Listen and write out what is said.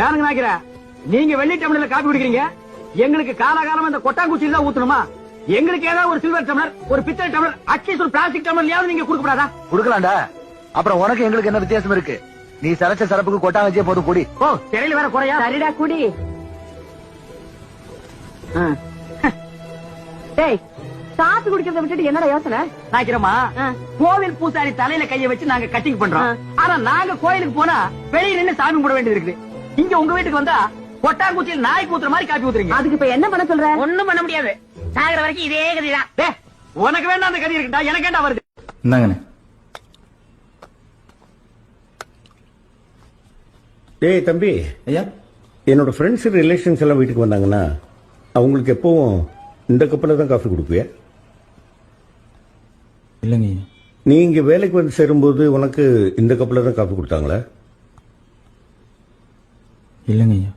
யாருங்க நாய்க்கிற? நீங்க வெள்ளி டம்ளர்ல காபி குடிக்கிறீங்க, எங்களுக்கு காலகாலம் இந்த கொட்டாங்குச்சியில தான் ஊத்தணுமா? எங்களுக்கு ஏதாவது ஒரு சில்வர் டம்ளர், ஒரு பித்தளை டம்ளர், அட்லீஸ்ட் ஒரு பிளாஸ்டிக் டம்ளர்லயாவது நீங்க கொடுக்க கூடாதா? குடுக்கலாம்டா. அப்புறம் உனக்கு எங்களுக்கு என்ன வித்தியாசம் இருக்கு? நீ சரச்ச சரப்புக்கு கொட்டாங்கச்சியே போது குடி. ஓ, திரையில வேற குறையா? சரிடா குடி. டேய், காப்பி குடிக்கிறத விட்டுட்டு என்னடா யோசனை? நாய்க்கிறோமா, கோவில் பூசாரி தலையில கைய வச்சு நாங்க கட்டிங் பண்றோம். ஆனா நாங்க கோயிலுக்கு போனா வெளியே நின்று சாமி கும்பிட வேண்டியது இருக்குது. இங்க உங்க வீட்டுக்கு வந்தா கொட்டாங்குச்சியில் நாய்க்கு ஊத்துற மாதிரி காப்பி ஊத்துறீங்க. அதுக்கு இப்ப என்ன பண்ண சொல்ற? ஒண்ணும் பண்ண முடியாது. சாகிற வரைக்கும் இதே கதிதான். உனக்கு வேண்டாம் அந்த கதி இருக்குடா, எனக்கு ஏண்டா வருது? இந்தாங்கண்ணே. டேய் தம்பி, ஐயா, என்னோட ஃப்ரெண்ட்ஸ் ரிலேஷன்ஸ் எல்லாம் வீட்டுக்கு வந்தாங்கன்னா அவங்களுக்கு எப்பவும் இந்த கப்பில் தான் காஃபி கொடுப்பியா? இல்லைங்க ஐயா. நீ இங்க வேலைக்கு வந்து சேரும்போது உனக்கு இந்த கப்பில் தான் காஃபி கொடுத்தாங்களா? இல்லைங்க ஐயா.